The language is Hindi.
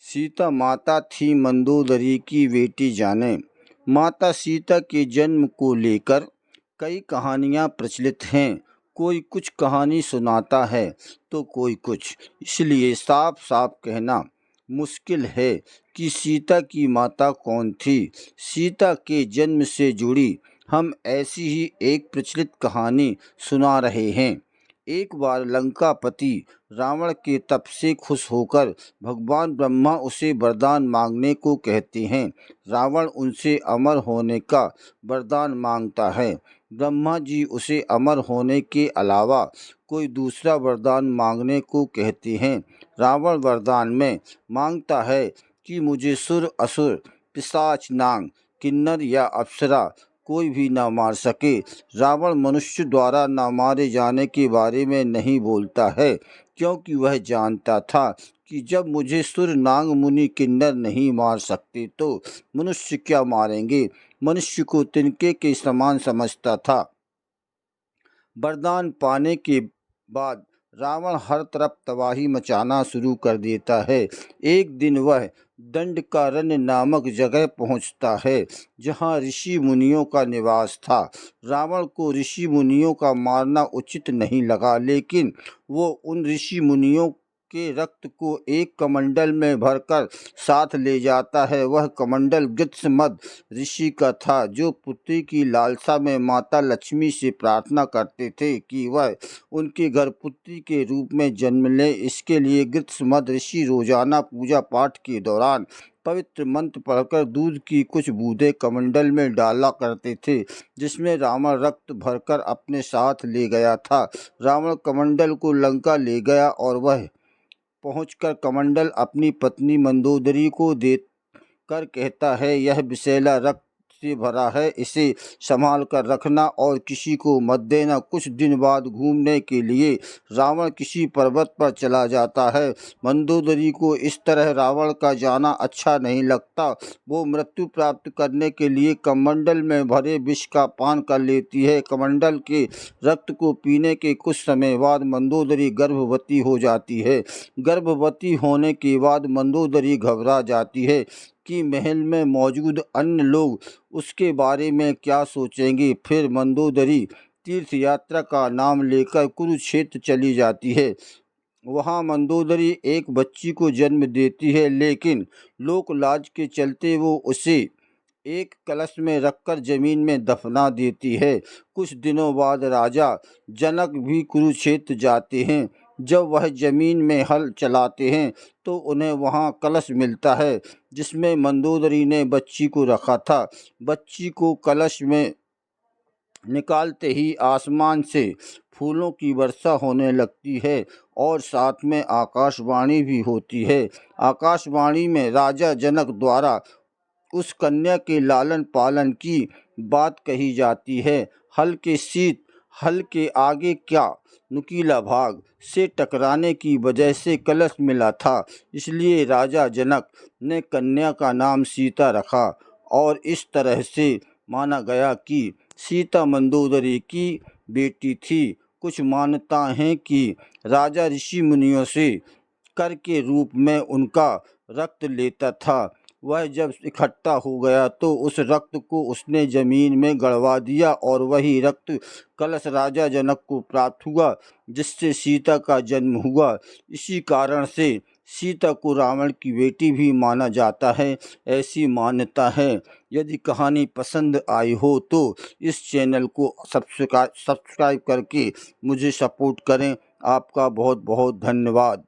सीता माता थी मंदोदरी की बेटी जाने। माता सीता के जन्म को लेकर कई कहानियाँ प्रचलित हैं। कोई कुछ कहानी सुनाता है तो कोई कुछ, इसलिए साफ साफ कहना मुश्किल है कि सीता की माता कौन थी। सीता के जन्म से जुड़ी हम ऐसी ही एक प्रचलित कहानी सुना रहे हैं। एक बार लंकापति रावण के तप से खुश होकर भगवान ब्रह्मा उसे वरदान मांगने को कहते हैं। रावण उनसे अमर होने का वरदान मांगता है। ब्रह्मा जी उसे अमर होने के अलावा कोई दूसरा वरदान मांगने को कहते हैं। रावण वरदान में मांगता है कि मुझे सुर, असुर, पिशाच, नाग, किन्नर या अप्सरा कोई भी न मार सके। रावण मनुष्य द्वारा न मारे जाने के बारे में नहीं बोलता है, क्योंकि वह जानता था कि जब मुझे सुर, नाग, मुनि, किन्नर नहीं मार सकते तो मनुष्य क्या मारेंगे। मनुष्य को तिनके के समान समझता था। वरदान पाने के बाद रावण हर तरफ तबाही मचाना शुरू कर देता है। एक दिन वह दंडकारण्य नामक जगह पहुंचता है, जहां ऋषि मुनियों का निवास था। रावण को ऋषि मुनियों का मारना उचित नहीं लगा, लेकिन वो उन ऋषि मुनियों के रक्त को एक कमंडल में भरकर साथ ले जाता है। वह कमंडल गृत्समद ऋषि का था, जो पुत्री की लालसा में माता लक्ष्मी से प्रार्थना करते थे कि वह उनके घर पुत्री के रूप में जन्म ले। इसके लिए गृत्समद ऋषि रोजाना पूजा पाठ के दौरान पवित्र मंत्र पढ़कर दूध की कुछ बूंदें कमंडल में डाला करते थे, जिसमें रावण रक्त भरकर अपने साथ ले गया था। रावण कमंडल को लंका ले गया और वह पहुंचकर कमंडल अपनी पत्नी मंदोदरी को देकर कहता है, यह विषैला रक्त से भरा है, इसे संभाल कर रखना और किसी को मत देना। कुछ दिन बाद घूमने के लिए रावण किसी पर्वत पर चला जाता है। मंदोदरी को इस तरह रावण का जाना अच्छा नहीं लगता। वो मृत्यु प्राप्त करने के लिए कमंडल में भरे विष का पान कर लेती है। कमंडल के रक्त को पीने के कुछ समय बाद मंदोदरी गर्भवती हो जाती है। गर्भवती होने के बाद मंदोदरी घबरा जाती है कि महल में मौजूद अन्य लोग उसके बारे में क्या सोचेंगे। फिर मंदोदरी तीर्थ यात्रा का नाम लेकर कुरुक्षेत्र चली जाती है। वहाँ मंदोदरी एक बच्ची को जन्म देती है, लेकिन लोक लाज के चलते वो उसे एक कलश में रखकर जमीन में दफना देती है। कुछ दिनों बाद राजा जनक भी कुरुक्षेत्र जाते हैं। जब वह जमीन में हल चलाते हैं तो उन्हें वहां कलश मिलता है, जिसमें मंदोदरी ने बच्ची को रखा था। बच्ची को कलश में निकालते ही आसमान से फूलों की वर्षा होने लगती है और साथ में आकाशवाणी भी होती है। आकाशवाणी में राजा जनक द्वारा उस कन्या के लालन पालन की बात कही जाती है। हल के आगे क्या नुकीला भाग से टकराने की वजह से कलश मिला था, इसलिए राजा जनक ने कन्या का नाम सीता रखा और इस तरह से माना गया कि सीता मंदोदरी की बेटी थी। कुछ मान्यता हैं कि राजा ऋषि मुनियों से कर के रूप में उनका रक्त लेता था। वह जब इकट्ठा हो गया तो उस रक्त को उसने जमीन में गड़वा दिया और वही रक्त कलश राजा जनक को प्राप्त हुआ, जिससे सीता का जन्म हुआ। इसी कारण से सीता को रावण की बेटी भी माना जाता है, ऐसी मान्यता है। यदि कहानी पसंद आई हो तो इस चैनल को सब्सक्राइब करके मुझे सपोर्ट करें। आपका बहुत बहुत धन्यवाद।